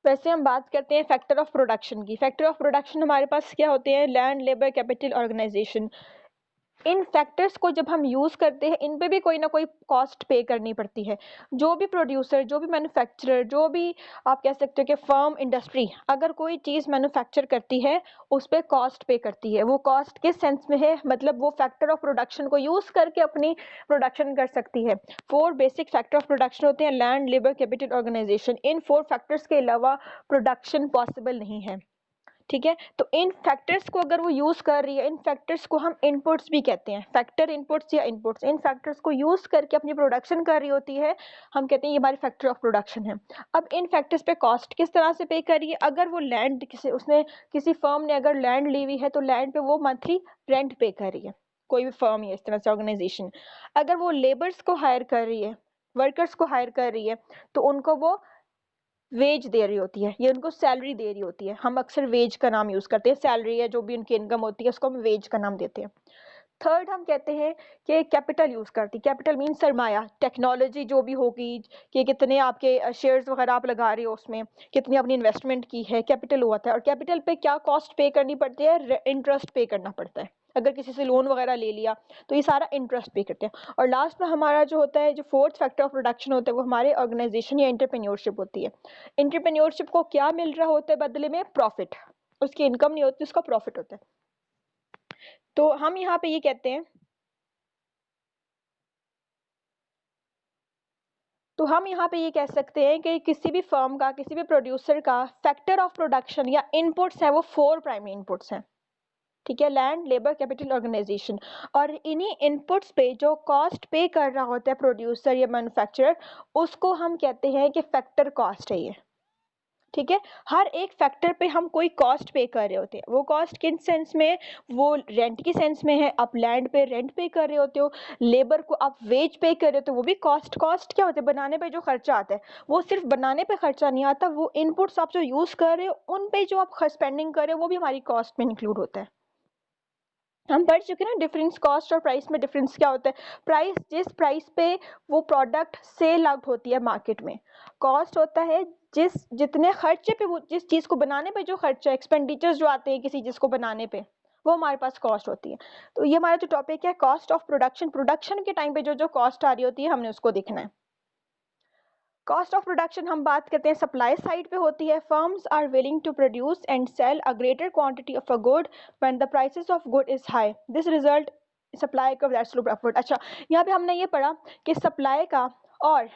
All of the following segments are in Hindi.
वैसे हम बात करते हैं फैक्टर ऑफ प्रोडक्शन की। फैक्टर ऑफ प्रोडक्शन हमारे पास क्या होते हैं? Land, labour, capital, organisation. इन फैक्टर्स को जब हम यूज़ करते हैं, इन पे भी कोई ना कोई कॉस्ट पे करनी पड़ती है। जो भी प्रोड्यूसर, जो भी मैन्युफैक्चरर, जो भी आप कह सकते हो कि फर्म, इंडस्ट्री अगर कोई चीज़ मैन्युफैक्चर करती है, उस पे कॉस्ट पे करती है। वो कॉस्ट किस सेंस में है? मतलब वो फैक्टर ऑफ प्रोडक्शन को यूज़ करके अपनी प्रोडक्शन कर सकती है। 4 बेसिक फैक्टर ऑफ प्रोडक्शन होते हैं: लैंड, लेबर, कैपिटल, ऑर्गेनाइजेशन। इन 4 फैक्टर्स के अलावा प्रोडक्शन पॉसिबल नहीं है। ठीक है, तो इन फैक्टर्स को अगर वो यूज कर रही है, इन फैक्टर्स को हम इनपुट्स भी कहते हैं, फैक्टर इनपुट्स या इनपुट्स। इन फैक्टर्स को यूज करके अपनी प्रोडक्शन कर रही होती है, हम कहते हैं ये हमारी फैक्टर ऑफ प्रोडक्शन है। अब इन फैक्टर्स पे कॉस्ट किस तरह से पे कर रही है? अगर वो लैंड किसी फर्म ने अगर लैंड ली हुई है, तो लैंड पे वो मंथली रेंट पे कर रही है, कोई भी फर्म या इस तरह से ऑर्गेनाइजेशन। अगर वो लेबर्स को हायर कर रही है, वर्कर्स को हायर कर रही है, तो उनको वो वेज दे रही होती है, ये उनको सैलरी दे रही होती है। हम अक्सर वेज का नाम यूज करते हैं, सैलरी है जो भी उनकी इनकम होती है उसको हम वेज का नाम देते हैं। थर्ड हम कहते हैं कि कैपिटल यूज करती है। कैपिटल मीन सरमाया, टेक्नोलॉजी जो भी होगी, कि कितने आपके शेयर्स वगैरह आप लगा रहे हो, उसमें कितनी अपनी इन्वेस्टमेंट की है, कैपिटल हुआ था। और कैपिटल पे क्या कॉस्ट पे करनी पड़ती है? इंटरेस्ट पे करना पड़ता है। अगर किसी से लोन वगैरह ले लिया तो ये सारा इंटरेस्ट पे करते हैं। और लास्ट में हमारा जो होता है, जो फोर्थ फैक्टर ऑफ प्रोडक्शन होता है, वो हमारे ऑर्गेनाइजेशन या एंटरप्रेन्योरशिप होती है। एंटरप्रेन्योरशिप को क्या मिल रहा होता है बदले में? प्रॉफिट। उसकी इनकम नहीं होती, उसका प्रॉफिट होता है। तो हम यहाँ पे ये कहते हैं ये कह सकते हैं कि किसी भी फर्म का, किसी भी प्रोड्यूसर का फैक्टर ऑफ प्रोडक्शन या इनपुट्स है, वो 4 प्राइमरी इनपुट्स हैं। ठीक है, लैंड, लेबर, कैपिटल, ऑर्गेनाइजेशन। और इन्हीं इनपुट्स पे जो कॉस्ट पे कर रहा होता है प्रोड्यूसर या मैन्युफैक्चरर, उसको हम कहते हैं कि फैक्टर कॉस्ट है ये। ठीक है, हर एक फैक्टर पे हम कोई कॉस्ट पे कर रहे होते हैं। वो कॉस्ट किन सेंस में? वो रेंट की सेंस में है, आप लैंड पे रेंट पे कर रहे होते हो, लेबर को आप वेज पे कर रहे होते हो, वो भी कॉस्ट। कॉस्ट क्या होता है? बनाने पे जो खर्चा आता है। वो सिर्फ बनाने पे खर्चा नहीं आता, वो इनपुट्स आप जो यूज कर रहे हो उन पे जो आप स्पेंडिंग कर रहे हो, वो भी हमारी कॉस्ट में इंक्लूड होता है। हम पढ़ चुके हैं ना डिफरेंस, कॉस्ट और प्राइस में डिफरेंस क्या होता है। प्राइस, जिस प्राइस पे वो प्रोडक्ट सेल आउट होती है मार्केट में। कॉस्ट होता है जितने खर्चे पे, वो जिस चीज को बनाने पे जो खर्चा, एक्सपेंडिचर्स जो आते हैं किसी चीज को बनाने पे, वो हमारे पास कॉस्ट होती है। तो ये हमारा जो टॉपिक है कॉस्ट ऑफ प्रोडक्शन, प्रोडक्शन के टाइम पे जो जो कॉस्ट आ रही होती है, हमने उसको देखना है। कॉस्ट ऑफ प्रोडक्शन हम बात करते हैं सप्लाई साइड पे होती है। Firms are willing to produce and sell a greater quantity of a good when the prices of good is high, this result supply curve that slope upward. अच्छा, यहाँ पे हमने ये पढ़ा कि सप्लाई का और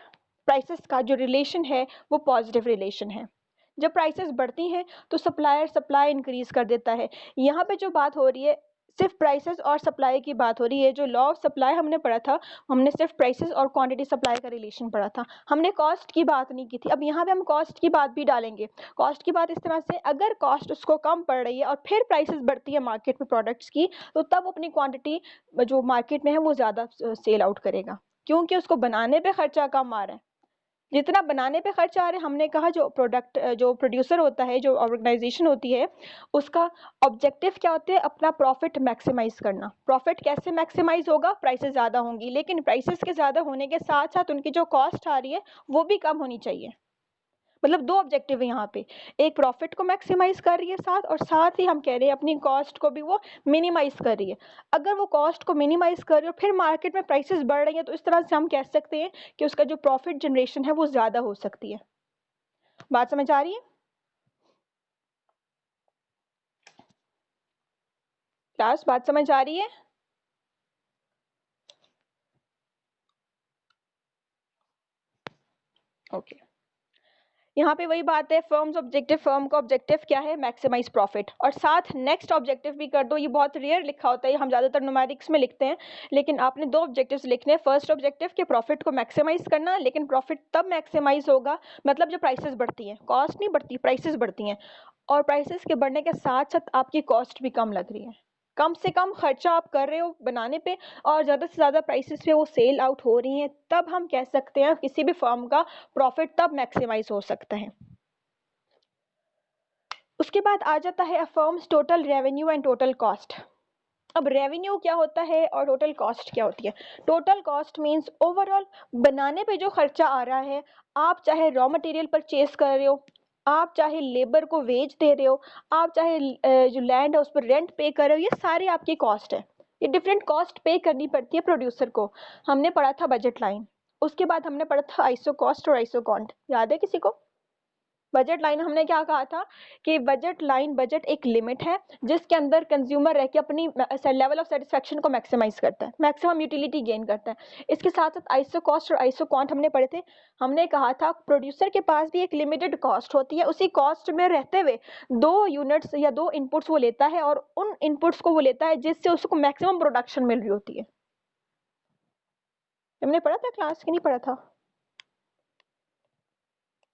प्राइसेस का जो रिलेशन है वो पॉजिटिव रिलेशन है। जब प्राइसेस बढ़ती हैं तो सप्लाई इंक्रीज कर देता है। यहाँ पे जो बात हो रही है सिर्फ प्राइसेस और सप्लाई की बात हो रही है। जो लॉ ऑफ सप्लाई हमने पढ़ा था, हमने सिर्फ प्राइसेस और क्वांटिटी सप्लाई का रिलेशन पढ़ा था, हमने कॉस्ट की बात नहीं की थी। अब यहाँ पे हम कॉस्ट की बात भी डालेंगे। कॉस्ट की बात इस तरह से, अगर कॉस्ट उसको कम पड़ रही है और फिर प्राइसेस बढ़ती है मार्केट में प्रोडक्ट्स की, तो तब अपनी क्वांटिटी जो मार्केट में है वो ज़्यादा सेल आउट करेगा, क्योंकि उसको बनाने पे खर्चा कम आ रहा है। जितना बनाने पे खर्च आ रहा है, हमने कहा जो प्रोड्यूसर होता है, जो ऑर्गेनाइजेशन होती है, उसका ऑब्जेक्टिव क्या होता है? अपना प्रॉफिट मैक्सिमाइज करना। प्रॉफिट कैसे मैक्सिमाइज होगा? प्राइसेस ज़्यादा होंगी, लेकिन प्राइसेस के ज़्यादा होने के साथ साथ उनकी जो कॉस्ट आ रही है वो भी कम होनी चाहिए। मतलब 2 ऑब्जेक्टिव है यहाँ पे, एक प्रॉफिट को मैक्सिमाइज कर रही है और साथ ही हम कह रहे हैं अपनी कॉस्ट को भी वो मिनिमाइज कर रही है। अगर वो कॉस्ट को मिनिमाइज कर रही है और फिर मार्केट में प्राइसेस बढ़ रही हैं, तो इस तरह से हम कह सकते हैं कि उसका जो प्रॉफिट जनरेशन है वो ज़्यादा हो सकती है। बात समझ आ रही है क्लास? बात समझ आ रही है? ओके, यहाँ पे वही बात है, फर्म्स ऑब्जेक्टिव, फर्म का ऑब्जेक्टिव क्या है? Maximise profit. और साथ नेक्स्ट ऑब्जेक्टिव भी कर दो। ये बहुत रेयर लिखा होता है, हम ज़्यादातर न्यूमेरिक्स में लिखते हैं, लेकिन आपने 2 ऑब्जेक्टिव्स लिखने हैं। फर्स्ट ऑब्जेक्टिव के प्रॉफिट को मैक्सिमाइज करना, लेकिन प्रॉफिट तब मैक्सिमाइज होगा मतलब जब प्राइसेस बढ़ती हैं, कॉस्ट नहीं बढ़ती, प्राइसेस बढ़ती हैं। और प्राइसेस के बढ़ने के साथ साथ आपकी कॉस्ट भी कम लग रही है, कम से कम खर्चा आप कर रहे हो बनाने पे और ज़्यादा से ज़्यादा प्राइसेस पे वो सेल आउट हो रही हैं, तब हम कह सकते हैं किसी भी फर्म का प्रॉफिट तब मैक्सिमाइज हो सकता है। उसके बाद आ जाता है firms total revenue and total cost. अब रेवेन्यू क्या होता है और टोटल कॉस्ट क्या होती है? टोटल कॉस्ट मींस ओवरऑल बनाने पे जो खर्चा आ रहा है, आप चाहे रॉ मटेरियल परचेज कर रहे हो, आप चाहे लेबर को वेज दे रहे हो, आप चाहे जो लैंड है उस पर रेंट पे कर रहे हो, ये सारी आपकी कॉस्ट है। ये डिफरेंट कॉस्ट पे करनी पड़ती है प्रोड्यूसर को। हमने पढ़ा था बजट लाइन, उसके बाद हमने पढ़ा था आइसो कॉस्ट और आइसो कॉन्ट, याद है किसी को? बजट लाइन हमने क्या कहा था कि बजट लाइन, बजट एक लिमिट है जिसके अंदर कंज्यूमर रह के अपनी लेवल ऑफ सेटिस्फेक्शन को मैक्सिमाइज करता है, मैक्सिमम यूटिलिटी गेन करता है। इसके साथ साथ आइसो कॉस्ट और आइसो क्वांट हमने पढ़े थे। हमने कहा था प्रोड्यूसर के पास भी एक लिमिटेड कॉस्ट होती है, उसी कॉस्ट में रहते हुए 2 यूनिट्स या 2 इनपुट्स वो लेता है और उन इनपुट्स को वो लेता है जिससे उसको मैक्सिमम प्रोडक्शन मिल रही होती है। हमने पढ़ा था क्लास, कि नहीं पढ़ा था?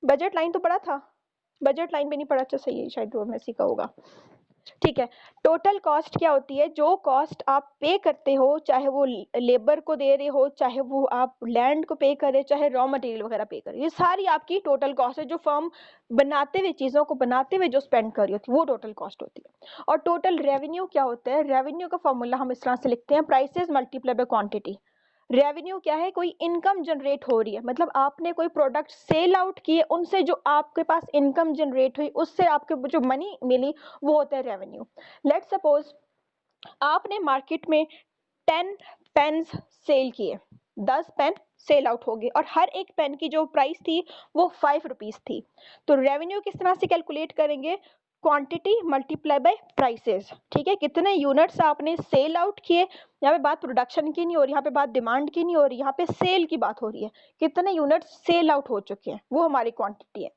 बजट लाइन तो पढ़ा था, बजट लाइन भी नहीं पढ़ा? अच्छा सही है, शायद वो मैं सीखा होगा। ठीक है, टोटल कॉस्ट क्या होती है? जो कॉस्ट आप पे करते हो, चाहे वो लेबर को दे रहे हो, चाहे वो आप लैंड को पे करे, चाहे रॉ मटेरियल वगैरह पे करे, ये सारी आपकी टोटल कॉस्ट है जो फर्म बनाते हुए, चीज़ों को बनाते हुए जो स्पेंड कर रही होती है, वो टोटल कॉस्ट होती है। और टोटल रेवेन्यू क्या होता है? रेवेन्यू का फॉर्मूला हम इस तरह से लिखते हैं, prices multiply by quantity. Revenue क्या है? कोई इनकम जनरेट हो रही है, मतलब आपने कोई प्रोडक्ट सेल आउट किए, उनसे जो आपके पास इनकम जनरेट हुई, उससे आपके जो मनी मिली, वो होता है रेवेन्यू। लेट्स सपोज आपने मार्केट में 10 पेन्स सेल किए, 10 पेन सेल आउट हो गए और हर एक पेन की जो प्राइस थी वो 5 रुपीज थी। तो रेवेन्यू किस तरह से कैलकुलेट करेंगे? Quantity multiply by prices. ठीक है, कितने यूनिट्स आपने सेल आउट किए, यहाँ पे बात प्रोडक्शन की नहीं हो रही, यहाँ पे बात डिमांड की नहीं हो रही, यहाँ पे सेल की बात हो रही है। कितने यूनिट्स सेल आउट हो चुके हैं, वो हमारी क्वांटिटी है।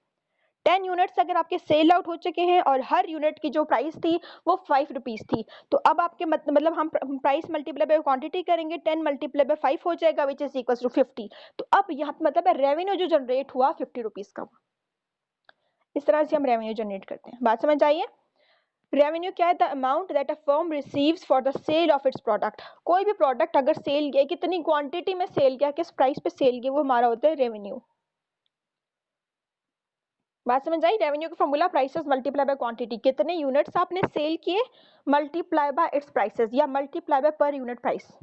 10 यूनिट्स अगर आपके सेल आउट हो चुके हैं और हर यूनिट की जो प्राइस थी वो 5 रुपीज थी, तो अब आपके मतलब हम प्राइस मल्टीप्लाई बाय क्वांटिटी करेंगे, 10 मल्टीप्लाई बाय 5 हो जाएगा, विच इज इक्वल टू 50। तो अब यहाँ मतलब है रेवेन्यू जो जनरेट हुआ 50 रुपीज का हुआ। इस तरह से हम रेवेन्यू जनरेट करते हैं। बात समझ आइए? रेवेन्यू क्या है? The amount that a firm receives for the sale of its product. कोई भी प्रोडक्ट अगर सेल किया, कितनी क्वांटिटी में सेल किया, किस प्राइस पे सेल किया, वो हमारा होता है रेवेन्यू। बात समझ आई? रेवेन्यू का formula prices multiply by quantity, कितने यूनिट्स आपने सेल किए मल्टीप्लाई बाय इट्स प्राइसेस या multiply by per unit price.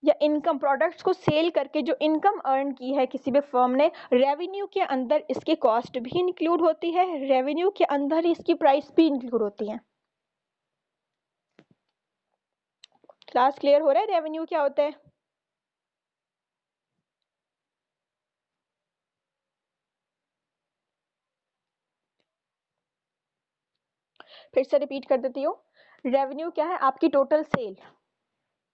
या इनकम, प्रोडक्ट्स को सेल करके जो इनकम अर्न की है किसी भी फर्म ने, रेवेन्यू के अंदर इसकी कॉस्ट भी इंक्लूड होती है, रेवेन्यू के अंदर इसकी प्राइस भी इंक्लूड होती है। क्लास क्लियर हो रहा है? रेवेन्यू क्या होता है? फिर से रिपीट कर देती हूँ, रेवेन्यू क्या है? आपकी टोटल सेल।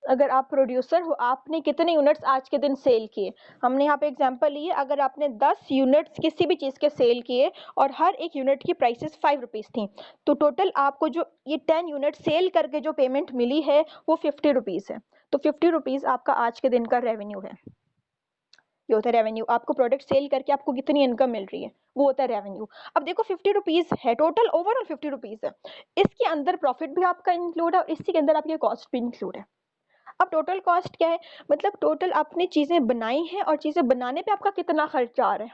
अगर आप प्रोड्यूसर हो, आपने कितने यूनिट्स आज के दिन सेल किए, हमने यहाँ पे एग्जांपल लिए, अगर आपने 10 यूनिट्स किसी भी चीज़ के सेल किए और हर एक यूनिट की प्राइसेस 5 रुपीज़ थी, तो टोटल आपको जो ये 10 यूनिट सेल करके जो पेमेंट मिली है वो 50 रुपीज़ है। तो 50 रुपीज़ आपका आज के दिन का रेवेन्यू है। ये होता है रेवेन्यू। आपको प्रोडक्ट सेल करके आपको कितनी इनकम मिल रही है, वो होता है रेवेन्यू। अब देखो 50 रुपीज़ है टोटल, ओवरऑल 50 रुपीज़ है, इसके अंदर प्रॉफिट भी आपका इंक्लूड है और इसी के अंदर आपकी कॉस्ट भी इंक्लूड है। अब टोटल कॉस्ट क्या है? मतलब टोटल आपने चीज़ें बनाई हैं और चीज़ें बनाने पे आपका कितना खर्चा आ रहा है।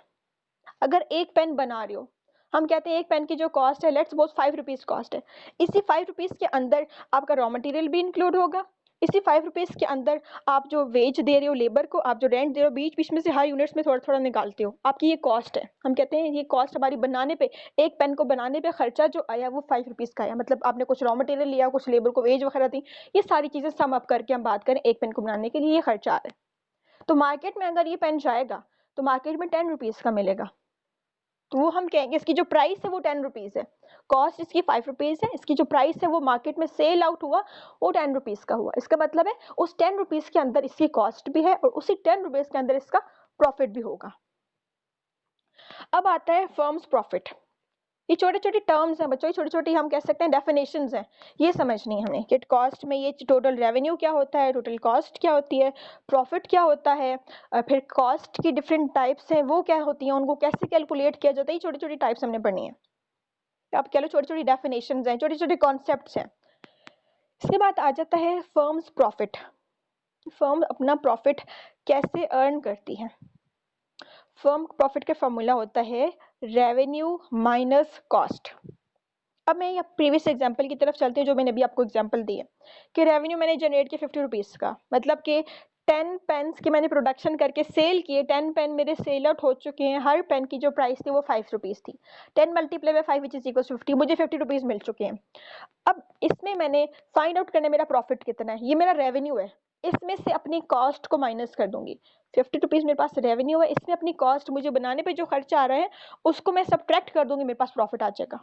अगर एक पेन बना रहे हो, हम कहते हैं एक पेन की जो कॉस्ट है, लेट्स सपोज 5 रुपीज़ कॉस्ट है, इसी 5 रुपीज़ के अंदर आपका रॉ मटेरियल भी इंक्लूड होगा, इसी 5 रुपीज़ के अंदर आप जो वेज दे रहे हो लेबर को, आप जो रेंट दे रहे हो, बीच बीच में से हर यूनिट्स में थोड़ा थोड़ा निकालते हो, आपकी ये कॉस्ट है। हम कहते हैं ये कॉस्ट हमारी बनाने पे, एक पेन को बनाने पे खर्चा जो आया वो 5 रुपीज़ का आया, मतलब आपने कुछ रॉ मटेरियल लिया, कुछ लेबर को वेज वगैरह दी, ये सारी चीज़ें सम अप करके हम बात करें एक पेन को बनाने के लिए ये खर्चा आ रहा है। तो मार्केट में अगर ये पेन जाएगा तो मार्केट में 10 रुपीज़ का मिलेगा, तो वो हम कहेंगे इसकी जो प्राइस है वो 10 रुपीज़ है, कॉस्ट इसकी 5 रुपीज़ है, इसकी जो प्राइस है वो मार्केट में सेल आउट हुआ वो 10 रुपीज़ का हुआ। इसका मतलब है उस 10 रुपीज़ के अंदर इसकी कॉस्ट भी है और उसी 10 रुपीज़ के अंदर इसका प्रॉफिट भी होगा। अब आता है फर्म्स प्रॉफिट। ये छोटे छोटे टर्म्स हैं बच्चों, ये छोटी छोटी हम कह सकते हैं डेफिनेशंस हैं, ये समझनी है हमें कि कॉस्ट में ये टोटल रेवेन्यू क्या होता है, टोटल कॉस्ट क्या होती है, प्रॉफिट क्या होता है, फिर कॉस्ट की डिफरेंट टाइप्स हैं वो क्या होती हैं, उनको कैसे कैलकुलेट किया जाता है, ये छोटी छोटी टाइप्स हमने पढ़नी है। आप कह लो छोटी छोटी डेफिनेशंस हैं, छोटे छोटे कॉन्सेप्ट्स हैं। इसके बाद आ जाता है फर्म्स प्रॉफिट। फर्म अपना प्रॉफिट कैसे अर्न करती है? फर्म प्रॉफिट का फॉर्मूला होता है रेवेन्यू माइनस कॉस्ट। अब मैं ये प्रीवियस एग्जांपल की तरफ चलती हूँ जो मैंने अभी आपको एग्जांपल दी है कि रेवेन्यू मैंने जनरेट किया 50 रुपीज़ का, मतलब कि 10 पेन्स की मैंने प्रोडक्शन करके सेल किए, 10 पेन मेरे सेल आउट हो चुके हैं, हर पेन की जो प्राइस थी वो 5 रुपीज़ थी, 10 multiply by 5 which is equal 50, मुझे 50 रुपीज़ मिल चुके हैं। अब इसमें मैंने फाइंड आउट करना है मेरा प्रॉफिट कितना है, ये मेरा रेवेन्यू है, इसमें से अपनी कॉस्ट को माइनस कर दूंगी। 50 रुपीज़ मेरे पास रेवेन्यू है, इसमें अपनी कॉस्ट मुझे बनाने पे जो खर्चा आ रहा है उसको मैं सब्ट्रैक्ट कर दूंगी, मेरे पास प्रॉफिट आ जाएगा।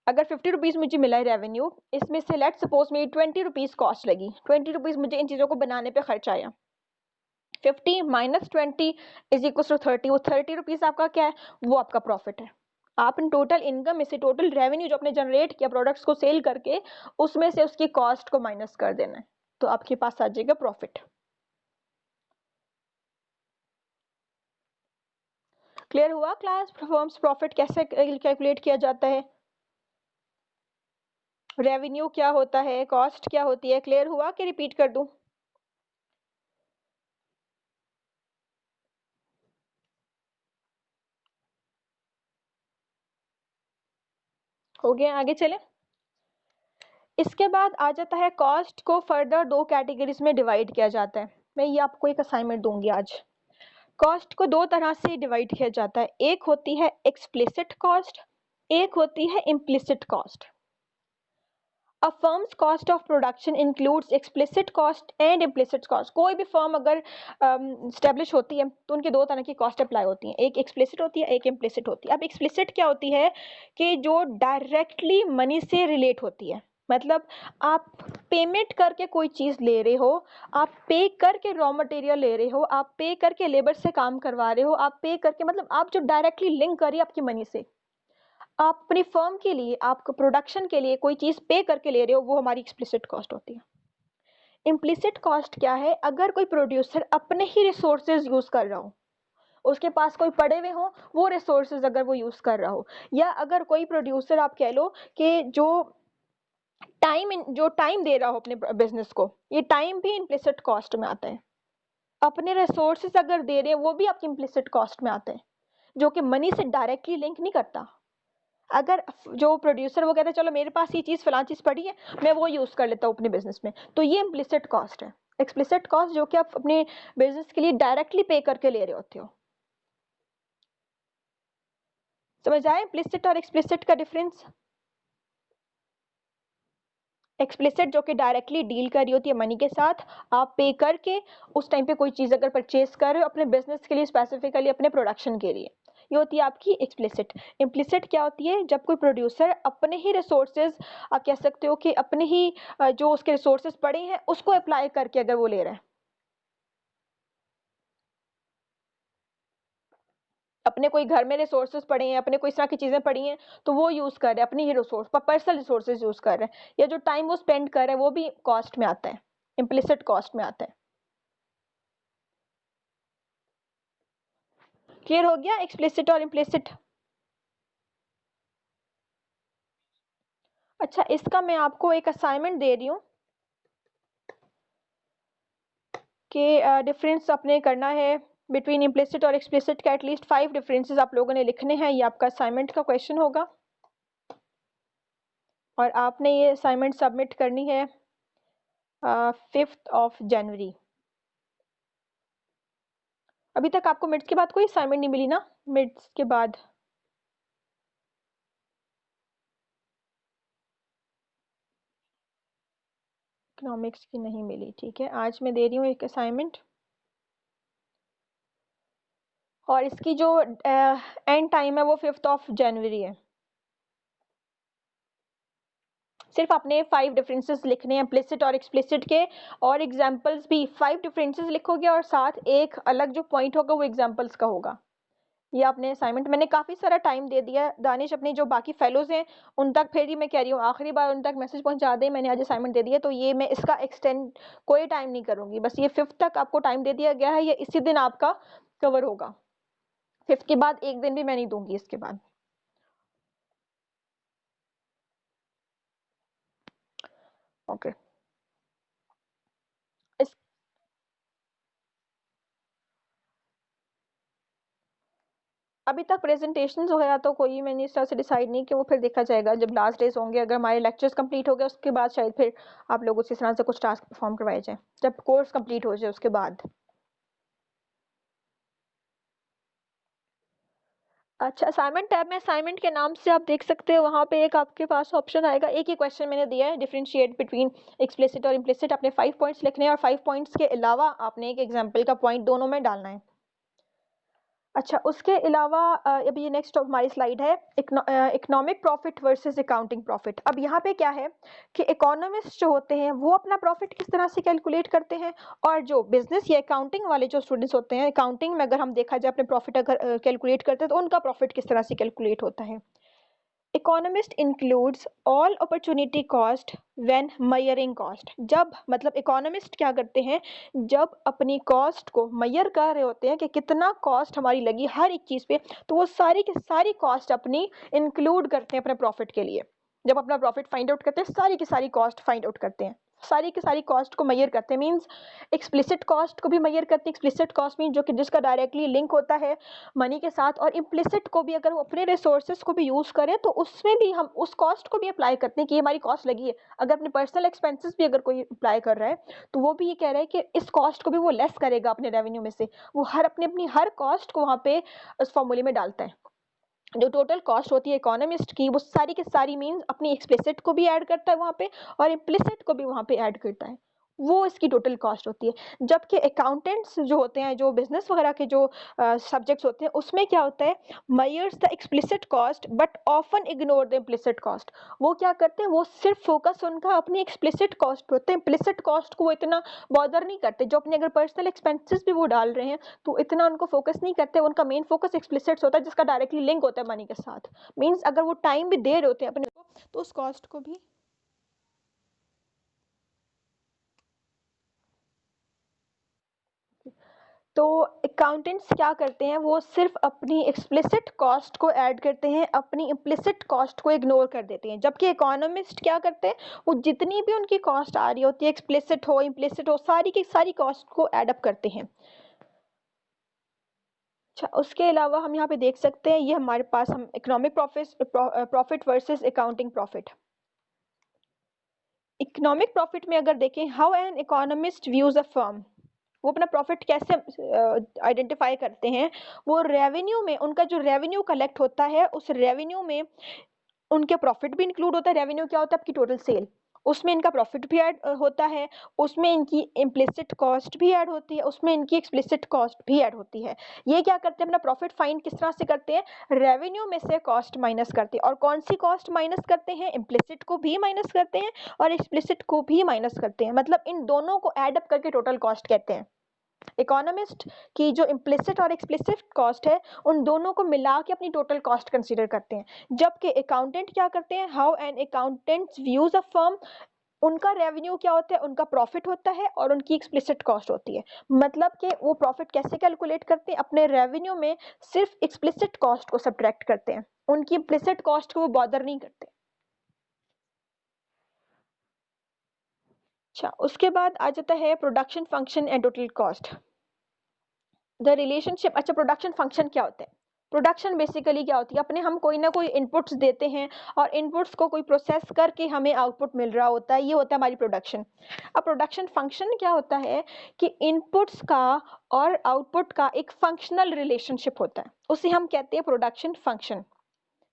अगर 50 रुपीज़ मुझे मिला है रेवेन्यू, इसमें से लेट्स सपोज मेरी 20 रुपीज़ कॉस्ट लगी, 20 रुपीज़ मुझे इन चीज़ों को बनाने पे खर्च आया, 50 माइनस 20 इज इक्वल टू 30, वो 30 रुपीज़ आपका क्या है, वो आपका प्रॉफिट है। आप इन टोटल इनकम में से टोटल रेवेन्यू जो आपने जनरेट किया प्रोडक्ट्स को सेल करके, उसमें से उसकी कॉस्ट को माइनस कर देना है, तो आपके पास आ जाएगा प्रॉफिट। क्लियर हुआ क्लास? फर्म्स प्रॉफिट कैसे कैलकुलेट किया जाता है, रेवेन्यू क्या होता है, कॉस्ट क्या होती है, क्लियर हुआ कि रिपीट कर दूं? हो गया, आगे चले। इसके बाद आ जाता है कॉस्ट को फर्दर दो कैटेगरीज में डिवाइड किया जाता है। मैं ये आपको एक असाइनमेंट दूंगी आज। कॉस्ट को दो तरह से डिवाइड किया जाता है, एक होती है एक्सप्लिसिट कॉस्ट, एक होती है implicit cost. A firm's cost of production includes explicit cost and implicit cost। कोई भी फर्म अगर स्टेब्लिश होती है तो उनकी दो तरह की कॉस्ट अप्लाई होती हैं, एक एक्सप्लिसिट होती है, एक इम्प्लिसिट होती है। अब एक्सप्लिसिट क्या होती है कि जो डायरेक्टली मनी से रिलेट होती है, मतलब आप पेमेंट करके कोई चीज़ ले रहे हो, आप पे करके रॉ मटेरियल ले रहे हो, आप पे करके लेबर से काम करवा रहे हो, आप पे करके मतलब आप जो डायरेक्टली लिंक करिए आपकी मनी से, आप अपनी फर्म के लिए, आपको प्रोडक्शन के लिए कोई चीज़ पे करके ले रहे हो, वो हमारी एक्सप्लिसिट कॉस्ट होती है। इम्प्लिसिट कॉस्ट क्या है, अगर कोई प्रोड्यूसर अपने ही रिसोर्सेज यूज़ कर रहा हो, उसके पास कोई पड़े हुए हो वो रिसोर्सेज अगर वो यूज़ कर रहा हो, या अगर कोई प्रोड्यूसर आप कह लो कि जो टाइम दे रहा हो अपने बिजनेस को, ये टाइम भी इम्प्लिसिट कॉस्ट में आता है। अपने रिसोर्सेज अगर दे रहे हैं वो भी आपकी इम्प्लिसिट कॉस्ट में आते हैं, जो कि मनी से डायरेक्टली लिंक नहीं करता। अगर जो प्रोड्यूसर वो कहता है चलो मेरे पास ये चीज़ फलां चीज़ पड़ी है, मैं वो यूज़ कर लेता हूँ अपने बिजनेस में, तो ये इम्प्लिसिट कॉस्ट है। एक्सप्लिसिट कॉस्ट जो कि आप अपने बिजनेस के लिए डायरेक्टली पे करके ले रहे होते हो। समझ आए इम्प्लिसिट और एक्सप्लिसिट का डिफरेंस? एक्सप्लिसिट जो कि डायरेक्टली डील कर रही होती है मनी के साथ, आप पे करके उस टाइम पे कोई चीज़ अगर परचेज कर रहे हो अपने बिजनेस के लिए, स्पेसिफिकली अपने प्रोडक्शन के लिए, ये होती है आपकी एक्सप्लिसिट। इम्प्लिसिट क्या होती है, जब कोई प्रोड्यूसर अपने ही रिसोर्सेज, आप कह सकते हो कि अपने ही जो उसके रिसोर्सेज पड़े हैं उसको अप्लाई करके अगर वो ले रहा है, अपने कोई घर में रिसोर्सेज पड़े हैं, अपने कोई इस तरह की चीज़ें पड़ी हैं, तो वो यूज़ कर रहे हैं अपनी ही रिसोर्स, पर्सनल रिसोर्सेज यूज़ कर रहे हैं, या जो टाइम वो स्पेंड कर रहे हैं वो भी कॉस्ट में आता है, इम्प्लिसिट कॉस्ट में आता है। क्लियर हो गया एक्सप्लिसिट और इम्प्लिसिट? अच्छा, इसका मैं आपको एक असाइनमेंट दे रही हूँ कि डिफरेंस अपने करना है बिटवीन इम्प्लिसिट और एक्सप्लिसिट का, एटलीस्ट 5 डिफरेंसेस आप लोगों ने लिखने हैं, ये आपका असाइनमेंट का क्वेश्चन होगा और आपने ये असाइनमेंट सबमिट करनी है 5th ऑफ जनवरी। अभी तक आपको मिड्स के बाद कोई असाइनमेंट नहीं मिली ना? मिड्स के बाद इकोनॉमिक्स की नहीं मिली, ठीक है, आज मैं दे रही हूँ एक असाइनमेंट, और इसकी जो एंड टाइम है वो 5th ऑफ जनवरी है। सिर्फ आपने 5 डिफरेंसेस लिखने हैं इम्प्लिसिट और एक्सप्लिसिट के, और एग्जांपल्स भी 5 डिफरेंसेस लिखोगे और साथ एक अलग जो पॉइंट होगा वो एग्जांपल्स का होगा। ये आपने असाइनमेंट, मैंने काफ़ी सारा टाइम दे दिया दानिश, अपने जो बाकी फेलोज हैं उन तक, फिर ही मैं कह रही हूँ आखिरी बार उन तक मैसेज पहुंचा दें, मैंने आज असाइनमेंट दे दिया, तो ये मैं इसका एक्सटेंड कोई टाइम नहीं करूँगी, बस ये 5th तक आपको टाइम दे दिया गया है, ये इसी दिन आपका कवर होगा, 5th के बाद एक दिन भी मैं नहीं दूंगी इसके बाद। ओके, इस अभी तक प्रेजेंटेशंस वगैरह तो कोई मैंने इस तरह से डिसाइड नहीं कि वो फिर देखा जाएगा जब लास्ट डेज होंगे, अगर हमारे लेक्चर्स कंप्लीट हो गए उसके बाद शायद फिर आप लोगों से इस तरह से कुछ टास्क परफॉर्म करवाए जाए जब कोर्स कंप्लीट हो जाए उसके बाद। अच्छा, असाइनमेंट टैब में असाइनमेंट के नाम से आप देख सकते हो वहाँ पे एक आपके पास ऑप्शन आएगा, एक ही क्वेश्चन मैंने दिया है, डिफरेंशिएट बिटवीन एक्सप्लिसिट और इम्प्लिसिट। आपने 5 पॉइंट्स लिखने हैं और 5 पॉइंट्स के अलावा आपने एक एग्जाम्पल का पॉइंट दोनों में डालना है। अच्छा, उसके अलावा अभी ये नेक्स्ट हमारी स्लाइड है, economic profit versus accounting profit. अब यहाँ पे क्या है कि इकोनॉमिस्ट जो होते हैं वो अपना प्रॉफिट किस तरह से कैलकुलेट करते हैं, और जो बिजनेस या अकाउंटिंग वाले जो स्टूडेंट्स होते हैं, अकाउंटिंग में अगर हम देखा जाए अपने प्रॉफिट अगर कैलकुलेट करते हैं तो उनका प्रॉफिट किस तरह से कैलकुलेट होता है। Economist includes all opportunity cost when measuring cost. जब मतलब इकोनॉमिस्ट क्या करते हैं, जब अपनी कॉस्ट को मेजर कर रहे होते हैं कि कितना कॉस्ट हमारी लगी हर एक चीज़ पे, तो वो सारी की सारी कॉस्ट अपनी इंक्लूड करते हैं अपने प्रॉफिट के लिए। जब अपना प्रॉफिट फाइंड आउट करते हैं सारी की सारी कॉस्ट फाइंड आउट करते हैं, सारी की सारी कॉस्ट को मेजर करते हैं। मींस एक्सप्लिसिट कॉस्ट को भी मेजर करते हैं। एक्सप्लिसिट कॉस्ट मीन जो कि जिसका डायरेक्टली लिंक होता है मनी के साथ, और इम्प्लिसिट को भी अगर वो अपने रिसोर्सेज को भी यूज करें तो उसमें भी हम उस कॉस्ट को भी अप्लाई करते हैं कि ये हमारी कॉस्ट लगी है। अगर अपने पर्सनल एक्सपेंसेस भी अगर कोई अप्लाई कर रहा है तो वो भी ये कह रहा है कि इस कॉस्ट को भी वो लेस करेगा अपने रेवेन्यू में से। वो हर अपनी हर कॉस्ट को वहाँ पे उस फॉर्मूले में डालता है। जो टोटल कॉस्ट होती है इकोनॉमिस्ट की वो सारी की सारी मीन्स अपनी एक्सप्लिसिट को भी ऐड करता है वहाँ पे और इम्प्लिसिट को भी वहाँ पे ऐड करता है, वो इसकी टोटल कॉस्ट होती है। जबकि अकाउंटेंट्स जो होते हैं, जो बिजनेस वगैरह के जो सब्जेक्ट्स होते हैं, उसमें क्या होता है, measures the explicit cost but often ignore the implicit cost. वो क्या करते हैं, वो सिर्फ फोकस उनका अपनी एक्सप्लिसिट कॉस्ट पे होता है, इम्प्लिसिट कॉस्ट को वो इतना बॉदर नहीं करते। जो अपने अगर पर्सनल एक्सपेंसेस भी वो डाल रहे हैं तो इतना उनको फोकस नहीं करते, उनका मेन फोकस एक्सप्लिसिट होता है जिसका डायरेक्टली लिंक होता है मनी के साथ। मीन्स अगर वो टाइम भी दे रहे होते हैं अपने को तो उस कॉस्ट को भी तो अकाउंटेंट्स क्या करते हैं, वो सिर्फ अपनी एक्सप्लिसिट कॉस्ट को ऐड करते हैं, अपनी इम्प्लिसिट कॉस्ट को इग्नोर कर देते हैं। जबकि इकोनॉमिस्ट क्या करते हैं, वो जितनी भी उनकी कॉस्ट आ रही होती है, एक्सप्लिसिट हो इम्प्लिसिट हो, सारी की सारी कॉस्ट को ऐड अप करते हैं। अच्छा, उसके अलावा हम यहाँ पे देख सकते हैं, ये हमारे पास हम economic profit versus accounting profit. Economic profit में अगर देखें, how an economist views a firm, वो अपना प्रॉफिट कैसे आइडेंटिफाई करते हैं, वो रेवेन्यू में, उनका जो रेवेन्यू कलेक्ट होता है उस रेवेन्यू में उनके प्रॉफिट भी इंक्लूड होता है। रेवेन्यू क्या होता है, आपकी टोटल सेल, उसमें इनका प्रॉफिट भी ऐड होता है, उसमें इनकी इम्प्लिसिट कॉस्ट भी ऐड होती है, उसमें इनकी एक्सप्लिसिट कॉस्ट भी ऐड होती है। ये क्या करते हैं, अपना प्रॉफिट फाइंड किस तरह से करते हैं, रेवेन्यू में से कॉस्ट माइनस करते हैं। और कौन सी कॉस्ट माइनस करते हैं, इम्प्लिसिट को भी माइनस करते हैं और एक्सप्लिसिट को भी माइनस करते हैं। मतलब इन दोनों को ऐड अप करके टोटल कॉस्ट कहते हैं। इकोनॉमिस्ट की जो इम्प्लिसिट और एक्सप्लिसिट कॉस्ट है उन दोनों को मिला के अपनी टोटल कॉस्ट कंसीडर करते हैं। जबकि अकाउंटेंट क्या करते हैं, how an accountants views a firm, उनका रेवेन्यू क्या होता है, उनका प्रॉफिट होता है और उनकी एक्सप्लिसिट कॉस्ट होती है। मतलब कि वो प्रॉफिट कैसे कैलकुलेट करते हैं, अपने रेवेन्यू में सिर्फ एक्सप्लिसिट कॉस्ट को सब्ट्रैक्ट करते हैं, उनकी इम्प्लिसिट कॉस्ट को वो बॉदर नहीं करते। अच्छा, उसके बाद आ जाता है production function and total cost, the relationship. अच्छा, प्रोडक्शन फंक्शन क्या होता है, प्रोडक्शन बेसिकली क्या होती है, अपने हम कोई ना कोई इनपुट्स देते हैं और इनपुट्स को कोई प्रोसेस करके हमें आउटपुट मिल रहा होता है, ये होता है हमारी प्रोडक्शन। अब प्रोडक्शन फंक्शन क्या होता है कि इनपुट्स का और आउटपुट का एक फंक्शनल रिलेशनशिप होता है, उसे हम कहते हैं प्रोडक्शन फंक्शन।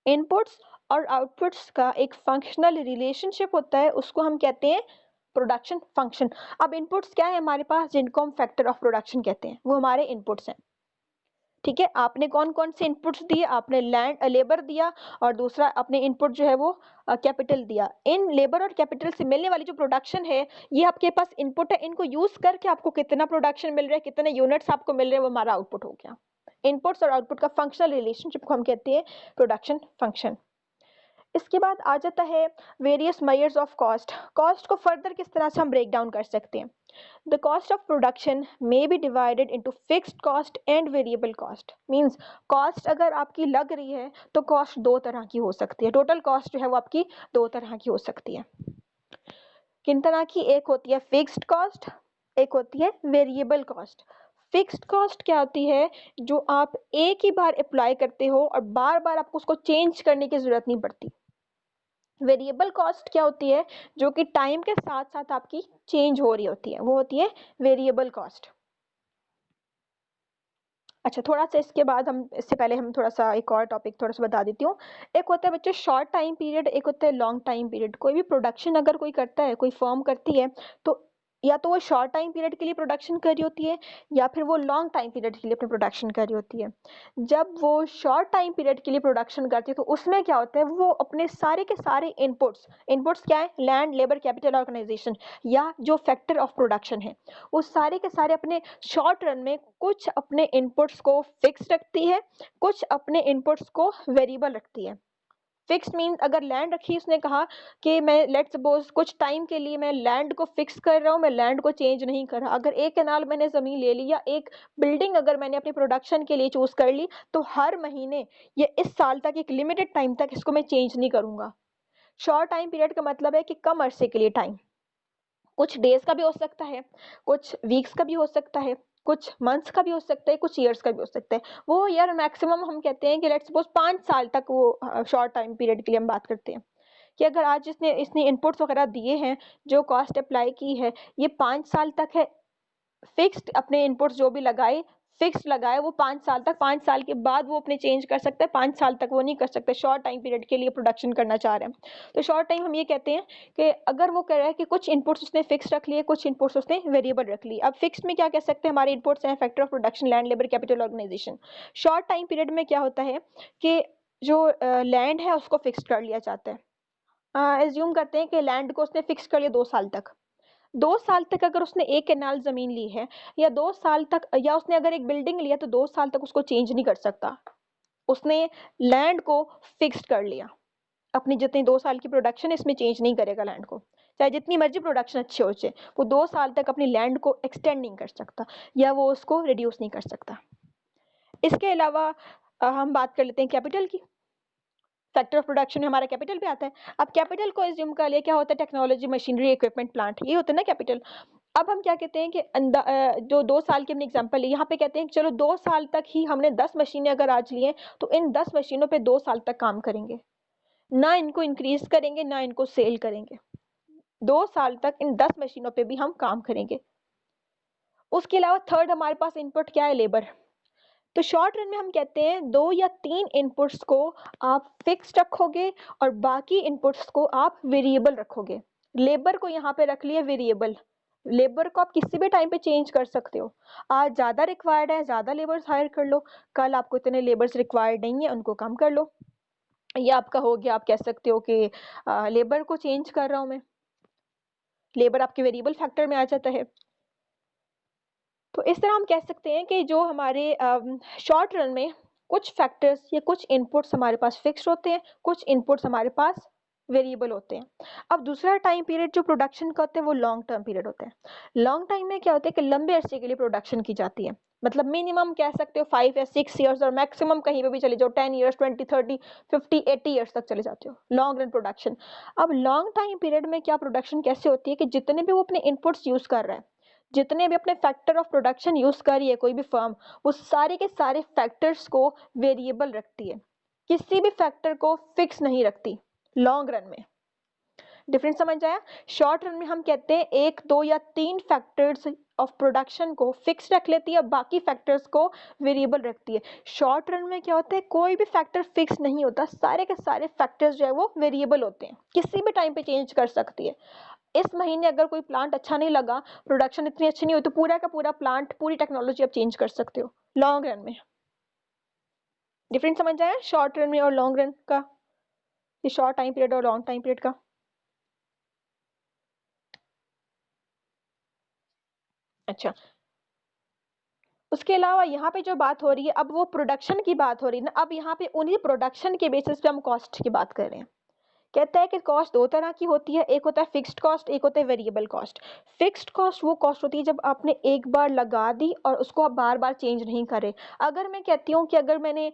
इनपुट्स और आउटपुट्स का एक फंक्शनल रिलेशनशिप होता है, उसको हम कहते हैं प्रोडक्शन फंक्शन। अब इनपुट्स क्या है हमारे पास, जिनको हम फैक्टर ऑफ प्रोडक्शन कहते हैं, वो हमारे इनपुट्स हैं। ठीक है, आपने कौन कौन से इनपुट्स दिए, आपने लैंड लेबर दिया और दूसरा अपने इनपुट जो है वो कैपिटल दिया। इन लेबर और कैपिटल से मिलने वाली जो प्रोडक्शन है, ये आपके पास इनपुट है, इनको यूज करके आपको कितना प्रोडक्शन मिल रहा है, कितने यूनिट्स आपको मिल रहे हैं, वो हमारा आउटपुट हो गया। इनपुट्स और आउटपुट का फंक्शनल रिलेशनशिप को हम कहते हैं प्रोडक्शन फंक्शन। इसके बाद आ जाता है various measures of cost. Cost को फर्दर किस तरह से हम ब्रेक डाउन कर सकते हैं, the cost of production may be divided into fixed cost and variable cost. Means cost अगर आपकी लग रही है तो कॉस्ट दो तरह की हो सकती है, टोटल कॉस्ट जो है वो आपकी दो तरह की हो सकती है। किन तरह की, एक होती है फिक्स्ड कॉस्ट, एक होती है वेरिएबल कॉस्ट। फिक्स्ड कॉस्ट क्या होती है, जो आप एक ही बार अप्लाई करते हो और बार बार आपको उसको चेंज करने की जरूरत नहीं पड़ती। वेरिएबल कॉस्ट क्या होती है, जो कि टाइम के साथ साथ आपकी चेंज हो रही होती है, वो होती है वेरिएबल कॉस्ट। अच्छा, थोड़ा सा इसके बाद हम, इससे पहले हम थोड़ा सा एक और टॉपिक थोड़ा सा बता देती हूँ। एक होता है बच्चे शॉर्ट टाइम पीरियड, एक होता है लॉन्ग टाइम पीरियड। कोई भी प्रोडक्शन अगर कोई करता है, कोई फर्म करती है, तो या तो वो शॉर्ट टाइम पीरियड के लिए प्रोडक्शन कर रही होती है, या फिर वो लॉन्ग टाइम पीरियड के लिए अपनी प्रोडक्शन कर रही होती है। जब वो शॉर्ट टाइम पीरियड के लिए प्रोडक्शन करती है, तो उसमें क्या होता है, वो अपने सारे के सारे इनपुट्स, इनपुट्स क्या है, लैंड, लेबर, कैपिटल, ऑर्गेनाइजेशन, या जो फैक्टर ऑफ प्रोडक्शन है, वो सारे के सारे अपने शॉर्ट रन में कुछ अपने इनपुट्स को फिक्स रखती है, कुछ अपने इनपुट्स को वेरिएबल रखती है। फिक्स मीन अगर लैंड रखी, उसने कहा कि मैं लेट्स सपोज कुछ टाइम के लिए मैं लैंड को फिक्स कर रहा हूँ, मैं लैंड को चेंज नहीं कर रहा। अगर एक कैनाल मैंने ज़मीन ले ली, या एक बिल्डिंग अगर मैंने अपनी प्रोडक्शन के लिए चूज़ कर ली, तो हर महीने या इस साल तक, एक लिमिटेड टाइम तक इसको मैं चेंज नहीं करूँगा। शॉर्ट टाइम पीरियड का मतलब है कि कम अरसे के लिए टाइम, कुछ डेज का भी हो सकता है, कुछ वीक्स का भी हो सकता है, कुछ मंथ्स का भी हो सकता है, कुछ ईयर्स का भी हो सकता है। वो यार मैक्सिमम हम कहते हैं कि लेट्स सपोज 5 साल तक, वो शॉर्ट टाइम पीरियड के लिए हम बात करते हैं कि अगर आज इसने इसने इनपुट्स वगैरह दिए हैं, जो कॉस्ट अप्लाई की है, ये 5 साल तक है, फिक्स्ड अपने इनपुट्स जो भी लगाए, फिक्स्ड लगाए, वो 5 साल तक, 5 साल के बाद वो अपने चेंज कर सकता है, 5 साल तक वो नहीं कर सकते। शॉर्ट टाइम पीरियड के लिए प्रोडक्शन करना चाह रहे हैं, तो शॉर्ट टाइम हम ये कहते हैं कि अगर वो कह रहा है कि कुछ इनपुट्स उसने फिक्स रख लिए, कुछ इनपुट्स उसने वेरिएबल रख लिए। अब फिक्स में क्या कह सकते हैं, हमारे इनपुट्स हैं factor of production, land, labour, capital, organisation. Short time period में क्या होता है कि जो लैंड है उसको फिक्स कर लिया जाता है। एज्यूम करते हैं कि लैंड को उसने फिक्स कर लिया 2 साल तक। 2 साल तक अगर उसने एक कैनाल जमीन ली है, या 2 साल तक, या उसने अगर एक बिल्डिंग लिया, तो 2 साल तक उसको चेंज नहीं कर सकता। उसने लैंड को फिक्स्ड कर लिया, अपनी जितनी 2 साल की प्रोडक्शन है, इसमें चेंज नहीं करेगा लैंड को, चाहे जितनी मर्जी प्रोडक्शन अच्छी हो जाए, वो 2 साल तक अपनी लैंड को एक्सटेंड नहीं कर सकता, या वो उसको रिड्यूस नहीं कर सकता। इसके अलावा हम बात कर लेते हैं कैपिटल की। फैक्टर ऑफ प्रोडक्शन में हमारा कैपिटल भी आता है। अब कैपिटल को एज्यूम कर लिया, क्या होता है, टेक्नोलॉजी, मशीनरी, इक्विपमेंट, प्लांट, ये होता है ना कैपिटल। अब हम क्या कहते हैं कि जो 2 साल की हमने एग्जांपल ली, यहाँ पे कहते हैं कि चलो 2 साल तक ही हमने 10 मशीनें अगर आज लिए, तो इन 10 मशीनों पे 2 साल तक काम करेंगे, ना इनको इंक्रीज करेंगे, ना इनको सेल करेंगे। 2 साल तक इन 10 मशीनों पे भी हम काम करेंगे। उसके अलावा थर्ड हमारे पास इनपुट क्या है, लेबर। तो शॉर्ट रन में हम कहते हैं 2 या 3 इनपुट्स को आप फिक्स रखोगे, और बाकी इनपुट्स को आप वेरिएबल रखोगे। लेबर को यहाँ पे रख लिए वेरिएबल। लेबर को आप किसी भी टाइम पे चेंज कर सकते हो। आज ज़्यादा रिक्वायर्ड है, ज़्यादा लेबर्स हायर कर लो, कल आपको इतने लेबर्स रिक्वायर्ड नहीं है, उनको कम कर लो। या आपका हो गया, आप कह सकते हो कि लेबर को चेंज कर रहा हूँ मैं, लेबर आपके वेरिएबल फैक्टर में आ जाता है। तो इस तरह हम कह सकते हैं कि जो हमारे शॉर्ट रन में कुछ फैक्टर्स या कुछ इनपुट्स हमारे पास फिक्स्ड होते हैं, कुछ इनपुट्स हमारे पास वेरिएबल होते हैं। अब दूसरा टाइम पीरियड जो प्रोडक्शन का होता है, वो लॉन्ग टर्म पीरियड होता है। लॉन्ग टाइम में क्या होता है कि लंबे अरसे के लिए प्रोडक्शन की जाती है, मतलब मिनिमम कह सकते हो 5 या 6 ईयर्स, और मैक्सिमम कहीं पे भी चले जाओ 10 ईयर्स, 20, 30, 50, 80 ईयर्स तक चले जाते हो, लॉन्ग रन प्रोडक्शन। अब लॉन्ग टाइम पीरियड में क्या प्रोडक्शन कैसे होती है कि जितने भी वो अपने इनपुट्स यूज कर रहा है, जितने भी अपने फैक्टर ऑफ प्रोडक्शन यूज कर रही है कोई भी फर्म, वो सारे के सारे फैक्टर्स को वेरिएबल रखती है, किसी भी फैक्टर को फिक्स नहीं रखती लॉन्ग रन में। डिफरेंस समझ आया? शॉर्ट रन में हम कहते हैं 1, 2 या 3 फैक्टर्स ऑफ प्रोडक्शन को फिक्स रख लेती है, बाकी फैक्टर्स को वेरिएबल रखती है। शॉर्ट रन में क्या होता है, कोई भी फैक्टर फिक्स नहीं होता, सारे के सारे फैक्टर्स जो है वो वेरिएबल होते हैं, किसी भी टाइम पे चेंज कर सकती है। इस महीने अगर कोई प्लांट अच्छा नहीं लगा, प्रोडक्शन इतनी अच्छी नहीं हुई, तो पूरा का पूरा प्लांट, पूरी टेक्नोलॉजी आप चेंज कर सकते हो लॉन्ग रन में। डिफरेंस समझ आया शॉर्ट रन में और लॉन्ग रन का, ये शॉर्ट टाइम पीरियड और लॉन्ग टाइम पीरियड का। अच्छा, उसके अलावा यहाँ पे जो बात हो रही है, अब वो प्रोडक्शन की बात हो रही है ना, अब यहाँ पे उन्हीं प्रोडक्शन के बेसिस पे हम कॉस्ट की बात कर रहे हैं कहता है कि कॉस्ट दो तरह की होती है, एक होता है फिक्स्ड कॉस्ट, एक होता है वेरिएबल कॉस्ट। फिक्स्ड कॉस्ट वो कॉस्ट होती है जब आपने एक बार लगा दी और उसको आप बार बार चेंज नहीं करे। अगर मैं कहती हूँ कि अगर मैंने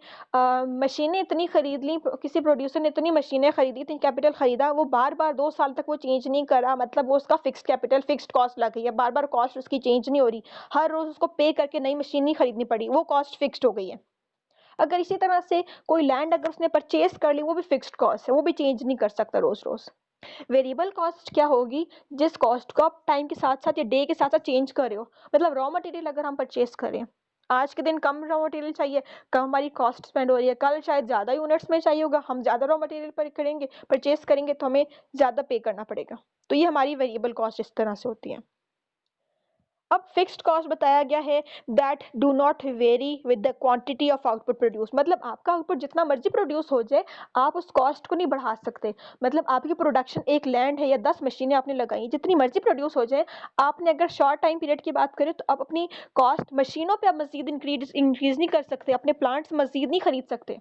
मशीनें इतनी खरीद ली, किसी प्रोड्यूसर ने इतनी मशीनें खरीदी, इतनी कैपिटल खरीदा, वो बार बार 2 साल तक वो चेंज नहीं करा, मतलब वो उसका फिक्स्ड कैपिटल फिक्स्ड कॉस्ट लग गई है, बार बार कॉस्ट उसकी चेंज नहीं हो रही, हर रोज उसको पे करके नई मशीन नहीं खरीदनी पड़ी, वो कॉस्ट फिक्स्ड हो गई है। अगर इसी तरह से कोई लैंड अगर उसने परचेज कर ली, वो भी फिक्स्ड कॉस्ट है, वो भी चेंज नहीं कर सकता रोज रोज। वेरिएबल कॉस्ट क्या होगी? जिस कॉस्ट को आप टाइम के साथ साथ या डे के साथ साथ चेंज कर रहे हो। मतलब रॉ मटेरियल अगर हम परचेज करें, आज के दिन कम रॉ मटेरियल चाहिए, कम हमारी कॉस्ट स्पेंड हो रही है, कल शायद ज्यादा यूनिट्स में चाहिए होगा, हम ज्यादा रॉ मटेरियल पर करेंगे, परचेज करेंगे तो हमें ज्यादा पे करना पड़ेगा। तो ये हमारी वेरिएबल कॉस्ट इस तरह से होती है। अब फिक्स्ड कॉस्ट बताया गया है that do not very with the quantity of output produce. मतलब आपका आउटपुट जितना मर्जी प्रोड्यूस हो जाए, आप उस कॉस्ट को नहीं बढ़ा सकते। मतलब आपकी प्रोडक्शन, एक लैंड है या 10 मशीनें आपने लगाई, जितनी मर्जी प्रोड्यूस हो जाए, आपने अगर शॉर्ट टाइम पीरियड की बात करें तो आप अपनी कॉस्ट मशीनों पे आप मजीद इंक्रीज नहीं कर सकते, अपने प्लांट्स मजीद नहीं खरीद सकते।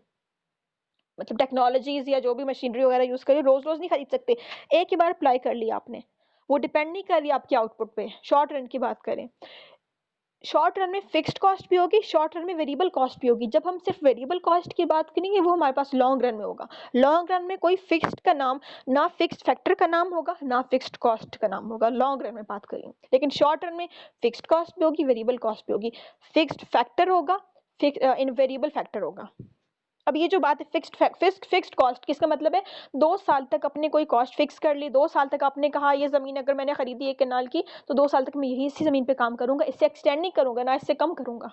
मतलब टेक्नोलॉजीज या जो भी मशीनरी वगैरह यूज करी रोज रोज नहीं खरीद सकते, एक ही बार अप्लाई कर लिया आपने, वो डिपेंड नहीं कर रही आपके आउटपुट पे। शॉर्ट रन की बात करें, शॉर्ट रन में फिक्स्ड कॉस्ट भी होगी, शॉर्ट रन में वेरिएबल कॉस्ट भी होगी। जब हम सिर्फ वेरिएबल कॉस्ट की बात करेंगे वो हमारे पास लॉन्ग रन में होगा। लॉन्ग रन में कोई फिक्स्ड का नाम, ना फिक्स्ड फैक्टर का नाम होगा, ना फिक्स्ड कॉस्ट का नाम होगा, लॉन्ग रन में बात करेंगे। लेकिन शॉर्ट रन में फिक्स्ड कॉस्ट भी होगी, वेरिएबल कॉस्ट भी होगी, फिक्स्ड फैक्टर होगा, इन वेरिएबल फैक्टर होगा। अब ये जो बात है फिक्स्ड कॉस्ट की, इसका मतलब है 2 साल तक अपने कोई कॉस्ट फिक्स कर ली, 2 साल तक आपने कहा ये जमीन अगर मैंने खरीदी एक कनाल की तो 2 साल तक मैं यही इसी जमीन पे काम करूंगा, इससे एक्सटेंड नहीं करूंगा, ना इससे कम करूंगा।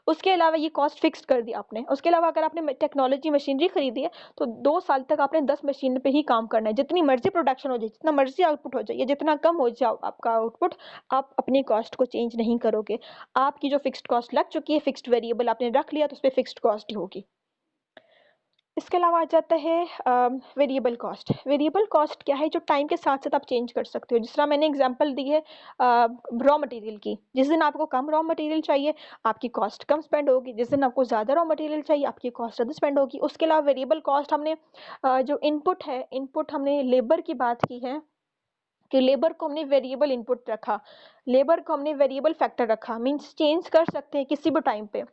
उसके अलावा ये कॉस्ट फिक्स कर दी आपने। उसके अलावा अगर आपने टेक्नोलॉजी मशीनरी खरीदी है तो 2 साल तक आपने 10 मशीन पे ही काम करना है, जितनी मर्जी प्रोडक्शन हो जाए, जितना मर्जी आउटपुट हो जाए, या जितना कम हो जाए आपका आउटपुट, आप अपनी कॉस्ट को चेंज नहीं करोगे। आपकी जो फिक्स्ड कॉस्ट लग चुकी है, फिक्स्ड वेरिएबल आपने रख लिया, तो उस पर फिक्स्ड कॉस्ट ही होगी। इसके अलावा आ जाता है वेरिएबल कॉस्ट। वेरिएबल कॉस्ट क्या है? जो टाइम के साथ साथ आप चेंज कर सकते हो। जिस तरह मैंने एग्जांपल दी है रॉ मटेरियल की, जिस दिन आपको कम रॉ मटेरियल चाहिए आपकी कॉस्ट कम स्पेंड होगी, जिस दिन आपको ज़्यादा रॉ मटेरियल चाहिए आपकी कॉस्ट ज़्यादा स्पेंड होगी। उसके अलावा वेरिएबल कॉस्ट हमने जो इनपुट है, इनपुट हमने लेबर की बात की है कि लेबर को हमने वेरिएबल इनपुट रखा, लेबर को हमने वेरिएबल फैक्टर रखा, मींस चेंज कर सकते हैं किसी भी टाइम पे।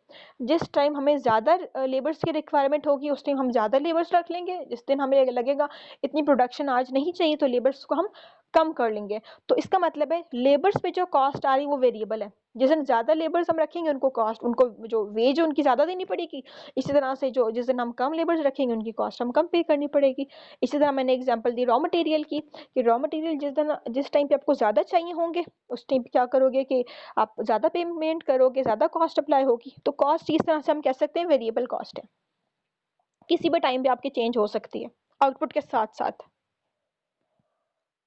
जिस टाइम हमें ज़्यादा लेबर्स की रिक्वायरमेंट होगी उस टाइम हम ज़्यादा लेबर्स रख लेंगे, जिस दिन हमें लगेगा इतनी प्रोडक्शन आज नहीं चाहिए तो लेबर्स को हम कम कर लेंगे। तो इसका मतलब है लेबर्स पे जो कॉस्ट आ रही है वो वेरिएबल है। जिस दिन ज़्यादा लेबर्स हम रखेंगे उनको कॉस्ट, उनको जो वेज है उनकी ज़्यादा देनी पड़ेगी। इसी तरह से जो जिस दिन हम कम लेबर्स रखेंगे उनकी कॉस्ट हम कम पे करनी पड़ेगी। इसी तरह मैंने एग्जांपल दी रॉ मटेरियल की, कि रॉ मटेरियल जिस टाइम पे आपको ज़्यादा चाहिए होंगे उस टाइम पे क्या करोगे कि आप ज़्यादा पेमेंट करोगे, ज़्यादा कॉस्ट अप्लाई होगी। तो कॉस्ट इस तरह से हम कह सकते हैं वेरिएबल कॉस्ट है, किसी भी टाइम पे आपकी चेंज हो सकती है आउटपुट के साथ साथ।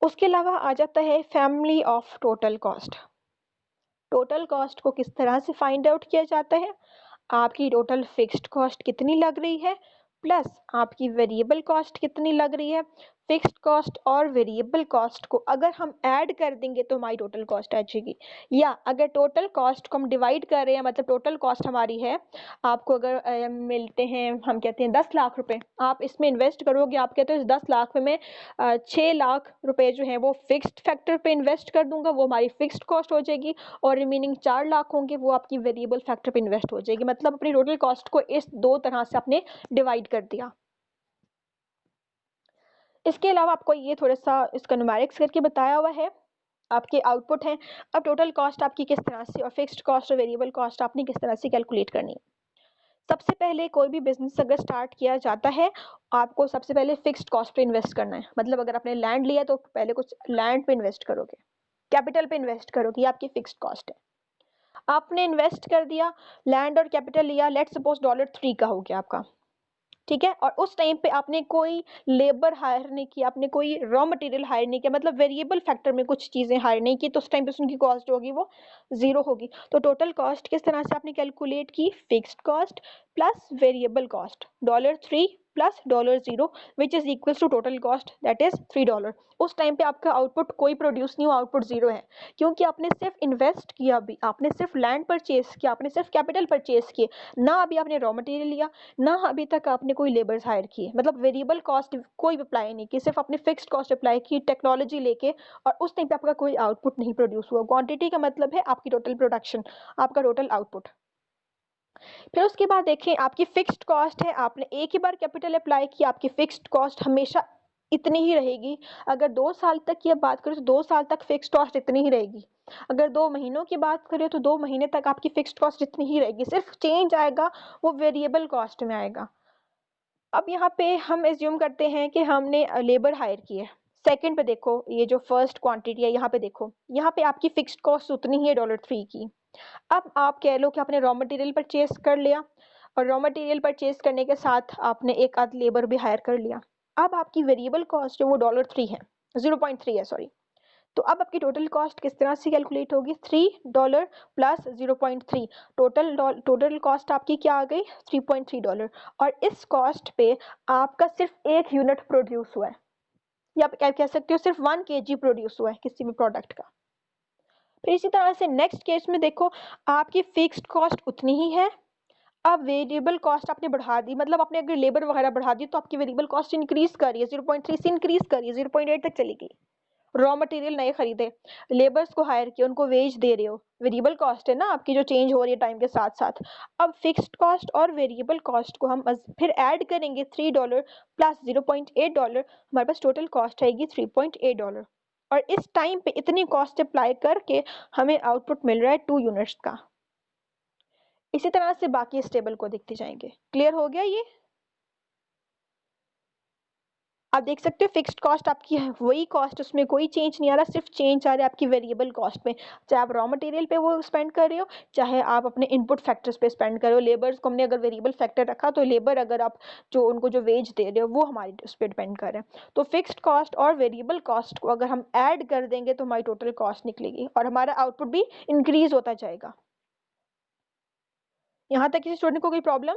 उसके अलावा आ जाता है family of total cost. Total cost को किस तरह से फाइंड आउट किया जाता है? आपकी टोटल फिक्स्ड कॉस्ट कितनी लग रही है प्लस आपकी वेरिएबल कॉस्ट कितनी लग रही है। फिक्स्ड कॉस्ट और वेरिएबल कॉस्ट को अगर हम ऐड कर देंगे तो हमारी टोटल कॉस्ट आ जाएगी। या अगर टोटल कॉस्ट को हम डिवाइड कर रहे हैं, मतलब टोटल कॉस्ट हमारी है, आपको अगर मिलते हैं, हम कहते हैं 10 लाख रुपए, आप इसमें इन्वेस्ट करोगे, आप कहते हो इस 10 लाख में 6 लाख रुपए जो है वो फिक्स्ड फैक्टर पे इन्वेस्ट कर दूंगा, वो हमारी फिक्स्ड कॉस्ट हो जाएगी, और रिमेनिंग 4 लाख होंगे वो आपकी वेरिएबल फैक्टर पे इन्वेस्ट हो जाएगी। मतलब अपनी टोटल कॉस्ट को इस दो तरह से आपने डिवाइड कर दिया। इसके अलावा आपको ये थोड़ा सा इसका न्यूमेरिक्स करके बताया हुआ है, आपके आउटपुट हैं। अब टोटल कॉस्ट आपकी किस तरह से और फिक्स्ड कॉस्ट और वेरिएबल कॉस्ट आपने किस तरह से कैलकुलेट करनी है। सबसे पहले कोई भी बिजनेस अगर स्टार्ट किया जाता है, आपको सबसे पहले फिक्स्ड कॉस्ट पे इन्वेस्ट करना है। मतलब अगर आपने लैंड लिया तो पहले कुछ लैंड पे इन्वेस्ट करोगे, कैपिटल पे इन्वेस्ट करोगे, ये आपकी फिक्स्ड कॉस्ट है। आपने इन्वेस्ट कर दिया, लैंड और कैपिटल लिया, लेट्स सपोज $3 का हो गया आपका, ठीक है। और उस टाइम पे आपने कोई लेबर हायर नहीं किया, आपने कोई रॉ मटेरियल हायर नहीं किया, मतलब वेरिएबल फैक्टर में कुछ चीजें हायर नहीं की, तो उस टाइम पे उनकी कॉस्ट होगी वो 0 होगी। तो टोटल कॉस्ट किस तरह से आपने कैलकुलेट की? Fixed cost plus variable cost $3 plus $0 which is equal to total cost that is $3। उस टाइम पे आपका आउटपुट कोई प्रोड्यूस नहीं हुआ, आउटपुट 0 है, क्योंकि आपने सिर्फ इन्वेस्ट किया, अभी आपने सिर्फ लैंड परचेज किया, आपने सिर्फ कैपिटल परचेज किए, ना अभी आपने रॉ मटेरियल लिया, ना अभी तक आपने कोई लेबर्स हायर किए, मतलब वेरिएबल कॉस्ट कोई अप्लाई नहीं की, सिर्फ अपनी फिक्स्ड कॉस्ट अप्लाई की टेक्नोलॉजी लेके, और उस टाइम पे आपका कोई आउटपुट नहीं प्रोड्यूस हुआ। क्वांटिटी का मतलब है आपकी टोटल प्रोडक्शन, आपका टोटल आउटपुट। फिर उसके बाद देखें आपकी फिक्स्ड कॉस्ट है, आपने एक ही बार कैपिटल अप्लाई किया, आपकी फिक्स्ड कॉस्ट हमेशा इतनी ही रहेगी। अगर 2 साल तक की बात करें तो 2 साल तक फिक्स्ड कॉस्ट इतनी ही रहेगी। अगर 2 महीनों की बात करें तो 2 महीने तक आपकी फिक्स्ड कॉस्ट इतनी ही रहेगी, सिर्फ चेंज आएगा वो वेरिएबल कॉस्ट में आएगा। अब यहाँ पे हम एज्यूम करते हैं कि हमने लेबर हायर की है। सेकंड पे देखो, ये जो फर्स्ट क्वांटिटी है यहाँ पे देखो, यहाँ पे आपकी फिक्स्ड कॉस्ट उतनी ही है $3 की। अब आप कह लो कि आपने रॉ मटेरियल परचेज कर लिया, और रॉ मटेरियल परचेज करने के साथ आपने एक आध लेबर भी हायर कर लिया। अब आपकी वेरिएबल कॉस्ट जो वो $3 है, 0.3 है सॉरी। तो अब आपकी टोटल कॉस्ट किस तरह से कैलकुलेट होगी, $3 प्लस 0.3, टोटल कॉस्ट आपकी क्या आ गई, $3.3। और इस कॉस्ट पे आपका सिर्फ एक यूनिट प्रोड्यूस हुआ है, या आप क्या कह सकते हो सिर्फ 1 kg प्रोड्यूस हुआ है किसी भी प्रोडक्ट का। फिर इसी तरह से नेक्स्ट केस में देखो, आपकी फिक्स्ड कॉस्ट उतनी ही है, अब वेरिएबल कॉस्ट आपने बढ़ा दी, मतलब आपने अगर लेबर वगैरह बढ़ा दी तो आपकी वेरिएबल कॉस्ट इंक्रीज कर रही है, 0.3 से इंक्रीज कर रही है, 0.8 तक चली गई। रॉ मटेरियल नए खरीदे, लेबर्स को हायर किया, उनको वेज दे रहे हो, वेरिएबल कॉस्ट है ना आपकी जो चेंज हो रही है टाइम के साथ साथ। अब फिक्स्ड कॉस्ट और वेरिएबल कॉस्ट को हम फिर ऐड करेंगे, $3 प्लस $0.8, हमारे पास टोटल कॉस्ट आएगी $3.8। और इस टाइम पे इतनी कॉस्ट अप्लाई करके हमें आउटपुट मिल रहा है 2 यूनिट्स का। इसी तरह से बाकी इस टेबल को देखते जाएंगे। क्लियर हो गया ये? आप देख सकते हो फिक्स्ड कॉस्ट आपकी है वही कॉस्ट, उसमें कोई चेंज नहीं आ रहा, सिर्फ चेंज आ रहा है आपकी वेरिएबल कॉस्ट में। चाहे आप रॉ मटेरियल पे वो स्पेंड कर रहे हो, चाहे आप अपने इनपुट फैक्टर्स पे स्पेंड कर रहे हो। लेबर्स को हमने अगर वेरिएबल फैक्टर रखा तो लेबर अगर आप जो उनको जो वेज दे रहे हो वो हमारी उस पर डिपेंड कर रहे हैं। तो फिक्स्ड कॉस्ट और वेरिएबल कॉस्ट को अगर हम ऐड कर देंगे तो हमारी टोटल कॉस्ट निकलेगी और हमारा आउटपुट भी इंक्रीज होता जाएगा। यहाँ तक किसी स्टूडेंट को कोई प्रॉब्लम?